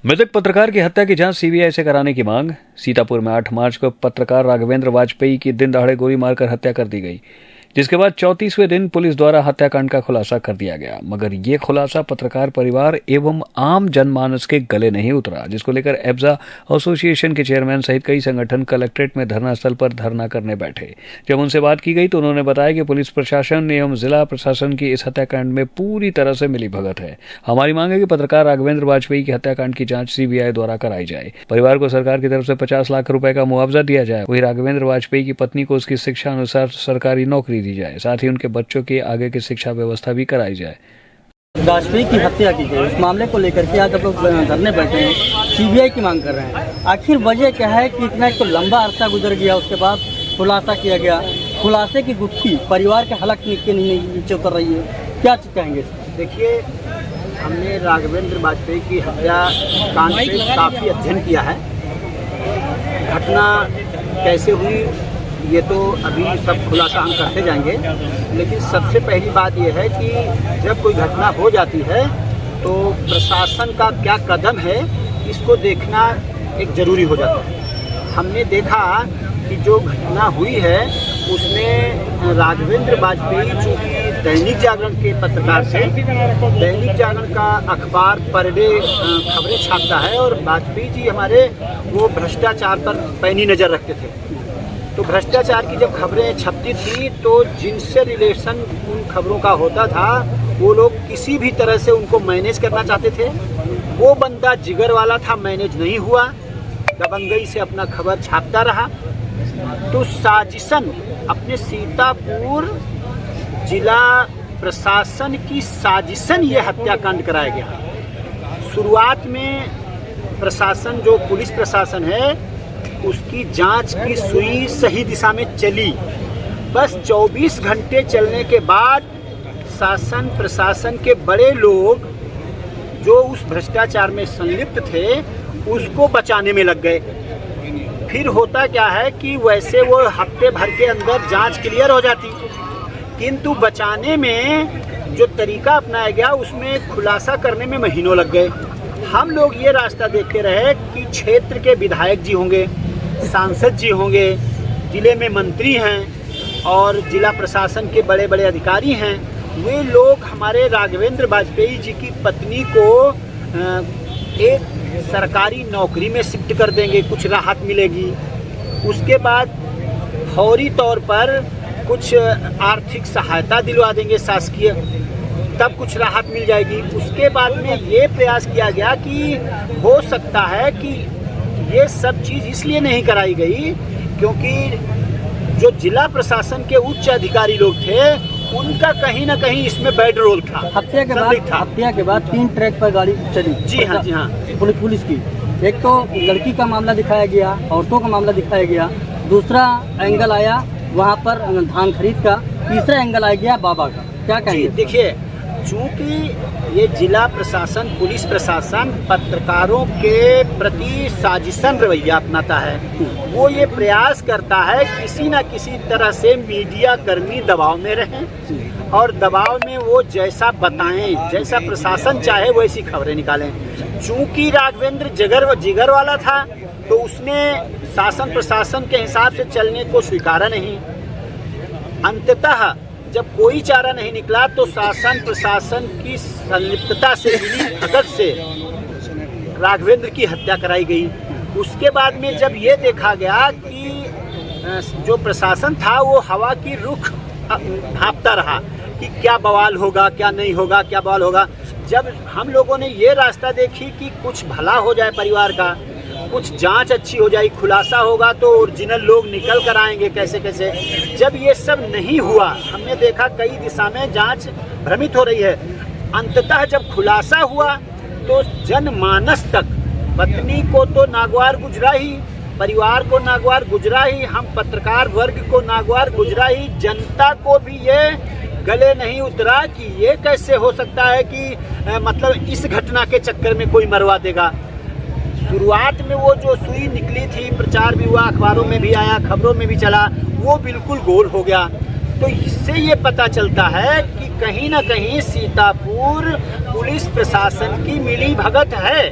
मृतक पत्रकार की हत्या की जांच सीबीआई से कराने की मांग। सीतापुर में 8 मार्च को पत्रकार राघवेंद्र वाजपेयी की दिन दहाड़े गोली मारकर हत्या कर दी गई, जिसके बाद 34वें दिन पुलिस द्वारा हत्याकांड का खुलासा कर दिया गया। मगर ये खुलासा पत्रकार परिवार एवं आम जनमानस के गले नहीं उतरा, जिसको लेकर एब्जा एसोसिएशन के चेयरमैन सहित कई संगठन कलेक्ट्रेट में धरना स्थल पर धरना करने बैठे। जब उनसे बात की गई तो उन्होंने बताया कि पुलिस प्रशासन एवं जिला प्रशासन की इस हत्याकांड में पूरी तरह से मिलीभगत है। हमारी मांग है कि पत्रकार राघवेंद्र वाजपेयी की हत्याकांड की जांच सीबीआई द्वारा कराई जाए। परिवार को सरकार की तरफ से 50 लाख रुपए का मुआवजा दिया जाए। वहीं राघवेंद्र वाजपेयी की पत्नी को उसकी शिक्षा अनुसार सरकारी नौकरी दी जाए, साथ ही उनके बच्चों की आगे की शिक्षा व्यवस्था भी कराई जाए। वाजपेयी की हत्या की गई, इस मामले को लेकर के आज आप लोग धरने बैठे हैं, सीबीआई की मांग कर रहे हैं। आखिर वजह क्या है कि इतना एक तो लंबा अरसा गुजर गया, उसके बाद खुलासा किया गया, खुलासे की गुत्थी परिवार के हलक के नीचे उतर रही है, क्या कहेंगे? देखिए, हमने राघवेंद्र वाजपेयी की हत्या कांड पे काफ़ी अध्ययन किया है। घटना कैसे हुई ये तो अभी सब खुलासा हम करते जाएंगे, लेकिन सबसे पहली बात यह है कि जब कोई घटना हो जाती है तो प्रशासन का क्या कदम है इसको देखना एक ज़रूरी हो जाता है। हमने देखा कि जो घटना हुई है उसमें राघवेंद्र वाजपेयी चूँकि दैनिक जागरण के पत्रकार थे, दैनिक जागरण का अखबार पर डे खबरें छापता है और वाजपेयी जी हमारे वो भ्रष्टाचार पर पैनी नज़र रखते थे। तो भ्रष्टाचार की जब खबरें छपती थी तो जिनसे रिलेशन उन खबरों का होता था वो लोग किसी भी तरह से उनको मैनेज करना चाहते थे। वो बंदा जिगर वाला था, मैनेज नहीं हुआ, दबंगई से अपना खबर छापता रहा। तो साजिशन अपने सीतापुर जिला प्रशासन की साजिशन ये हत्याकांड कराया गया। शुरुआत में प्रशासन जो पुलिस प्रशासन है उसकी जांच की सुई सही दिशा में चली। बस 24 घंटे चलने के बाद शासन प्रशासन के बड़े लोग जो उस भ्रष्टाचार में संलिप्त थे उसको बचाने में लग गए। फिर होता क्या है कि वैसे वो हफ्ते भर के अंदर जांच क्लियर हो जाती, किंतु बचाने में जो तरीका अपनाया गया उसमें खुलासा करने में महीनों लग गए। हम लोग ये रास्ता देखते रहे कि क्षेत्र के विधायक जी होंगे, सांसद जी होंगे, जिले में मंत्री हैं और जिला प्रशासन के बड़े बड़े अधिकारी हैं, वे लोग हमारे राघवेंद्र वाजपेयी जी की पत्नी को एक सरकारी नौकरी में शिफ्ट कर देंगे, कुछ राहत मिलेगी। उसके बाद फौरी तौर पर कुछ आर्थिक सहायता दिलवा देंगे शासकीय, तब कुछ राहत मिल जाएगी। उसके बाद में ये प्रयास किया गया कि हो सकता है कि ये सब चीज़ इसलिए नहीं कराई गई क्योंकि जो जिला प्रशासन के उच्च अधिकारी लोग थे उनका कहीं ना कहीं इसमें बैड रोल था। हत्या के बाद 3 ट्रैक पर गाड़ी चली। जी हाँ, जी हाँ, पुलिस की। एक तो लड़की का मामला दिखाया गया, औरतों का मामला दिखाया गया, दूसरा एंगल आया वहाँ पर धान खरीद का, तीसरा एंगल आ गया बाबा का, क्या कहेंगे? देखिए, चूँकि ये जिला प्रशासन पुलिस प्रशासन पत्रकारों के प्रति साजिशन रवैया अपनाता है, वो ये प्रयास करता है किसी न किसी तरह से मीडिया कर्मी दबाव में रहें और दबाव में वो जैसा बताएं, जैसा प्रशासन चाहे वैसी खबरें निकालें। चूँकि राघवेंद्र जिगर वाला था तो उसने शासन प्रशासन के हिसाब से चलने को स्वीकारा नहीं। अंततः जब कोई चारा नहीं निकला तो शासन प्रशासन की संलिप्तता से मिली भगत से राघवेंद्र की हत्या कराई गई। उसके बाद में जब ये देखा गया कि जो प्रशासन था वो हवा की रुख भांपता रहा कि क्या बवाल होगा, क्या नहीं होगा, क्या बवाल होगा। जब हम लोगों ने ये रास्ता देखी कि कुछ भला हो जाए परिवार का, कुछ जांच अच्छी हो जाए, खुलासा होगा तो ओरिजिनल लोग निकल कर आएंगे कैसे कैसे। जब ये सब नहीं हुआ, हमने देखा कई दिशा में जांच भ्रमित हो रही है। अंततः जब खुलासा हुआ तो जनमानस तक, पत्नी को तो नागवार गुजरा ही, परिवार को नागवार गुजरा ही, हम पत्रकार वर्ग को नागवार गुजरा ही, जनता को भी ये गले नहीं उतरा कि ये कैसे हो सकता है कि मतलब इस घटना के चक्कर में कोई मरवा देगा। शुरुआत में वो जो सुई निकली थी, प्रचार भी हुआ, अखबारों में भी आया, खबरों में भी चला, वो बिल्कुल गोल हो गया। तो इससे ये पता चलता है कि कहीं ना कहीं सीतापुर पुलिस प्रशासन की मिली भगत है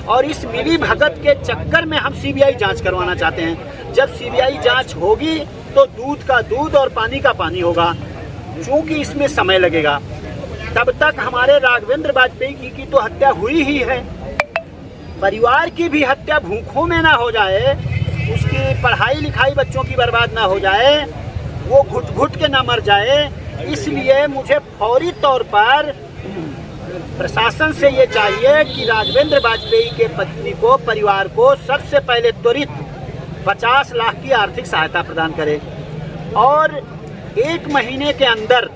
और इस मिली भगत के चक्कर में हम सीबीआई जांच करवाना चाहते हैं। जब सीबीआई जांच होगी तो दूध का दूध और पानी का पानी होगा। चूंकि इसमें समय लगेगा, तब तक हमारे राघवेंद्र वाजपेयी की तो हत्या हुई ही है। परिवार की भी हत्या भूखों में ना हो जाए, उसकी पढ़ाई लिखाई बच्चों की बर्बाद ना हो जाए, वो घुट घुट के ना मर जाए। इसलिए मुझे फौरी तौर पर प्रशासन से ये चाहिए कि राघवेंद्र वाजपेयी के पत्नी को, परिवार को सबसे पहले त्वरित 50 लाख की आर्थिक सहायता प्रदान करे और 1 महीने के अंदर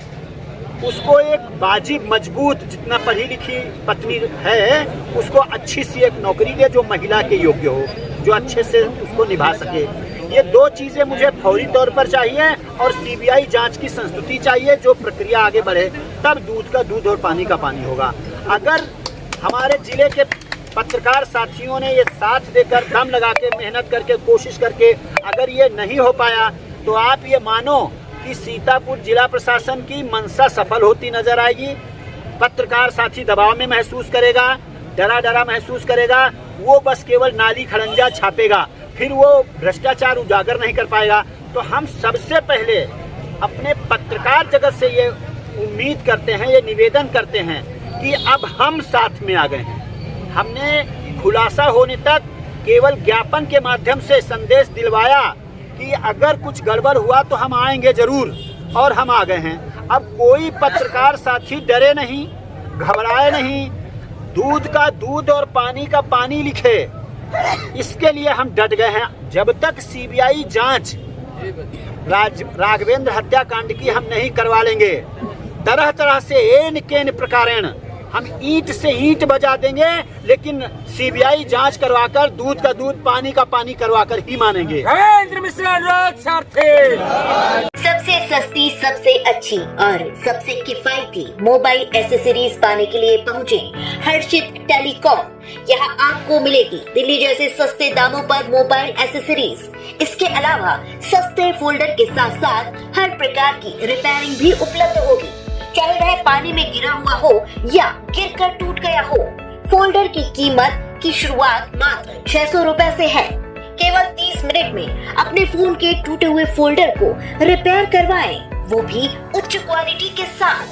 उसको एक वाजिब मजबूत, जितना पढ़ी लिखी पत्नी है, उसको अच्छी सी एक नौकरी दे जो महिला के योग्य हो, जो अच्छे से उसको निभा सके। ये 2 चीज़ें मुझे फौरी तौर पर चाहिए और सीबीआई जांच की संस्तुति चाहिए, जो प्रक्रिया आगे बढ़े, तब दूध का दूध और पानी का पानी होगा। अगर हमारे जिले के पत्रकार साथियों ने ये साथ देकर, दम लगा के, मेहनत करके, कोशिश करके अगर ये नहीं हो पाया, तो आप ये मानो कि सीतापुर जिला प्रशासन की मंशा सफल होती नजर आएगी। पत्रकार साथी दबाव में महसूस करेगा, डरा महसूस करेगा, वो बस केवल नाली खड़ंजा छापेगा, फिर वो भ्रष्टाचार उजागर नहीं कर पाएगा। तो हम सबसे पहले अपने पत्रकार जगत से ये उम्मीद करते हैं, ये निवेदन करते हैं कि अब हम साथ में आ गए हैं। हमने खुलासा होने तक केवल ज्ञापन के माध्यम से संदेश दिलवाया कि अगर कुछ गड़बड़ हुआ तो हम आएंगे जरूर, और हम आ गए हैं। अब कोई पत्रकार साथी डरे नहीं, घबराए नहीं, दूध का दूध और पानी का पानी लिखे, इसके लिए हम डट गए हैं। जब तक सीबीआई जांच राघवेंद्र हत्याकांड की हम नहीं करवा लेंगे, तरह तरह से एन केन प्रकारेण हम ईंट से ईंट बजा देंगे, लेकिन सीबीआई जांच करवाकर दूध का दूध, पानी का पानी करवाकर ही मानेंगे। सबसे सस्ती, सबसे अच्छी और सबसे किफायती मोबाइल एसेसरीज पाने के लिए पहुँचे हर्षित टेलीकॉम। यहाँ आपको मिलेगी दिल्ली जैसे सस्ते दामों पर मोबाइल एसेसरीज। इसके अलावा सस्ते फोल्डर के साथ साथ हर प्रकार की रिपेयरिंग भी उपलब्ध होगी, चाहे वह पानी में गिरा हुआ हो या गिरकर टूट गया हो। फोल्डर की कीमत की शुरुआत मात्र 600 रुपए से है। केवल 30 मिनट में अपने फोन के टूटे हुए फोल्डर को रिपेयर करवाएं, वो भी उच्च क्वालिटी के साथ।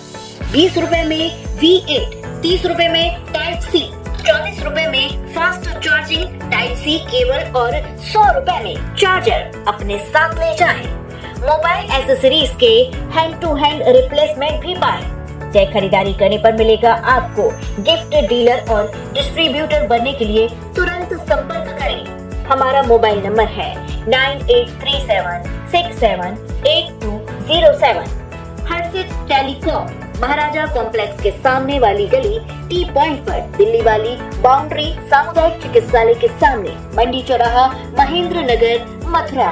20 रुपए में V8, 30 रुपए में टाइप C, 40 रुपए में fast charging type C cable और 100 रुपए में चार्जर अपने साथ ले जाएं। मोबाइल एसेसरीज के हैंड टू हैंड रिप्लेसमेंट भी पाएं। जय खरीदारी करने पर मिलेगा आपको गिफ्ट, डीलर और डिस्ट्रीब्यूटर बनने के लिए तुरंत संपर्क करें। हमारा मोबाइल नंबर है 9837678207। हर्षित टेलीकॉम, महाराजा कॉम्प्लेक्स के सामने वाली गली, टी पॉइंट पर, दिल्ली वाली बाउंड्री, सामुदायिक चिकित्सालय के सामने, मंडी चौराहा, महेंद्र नगर, मथुरा।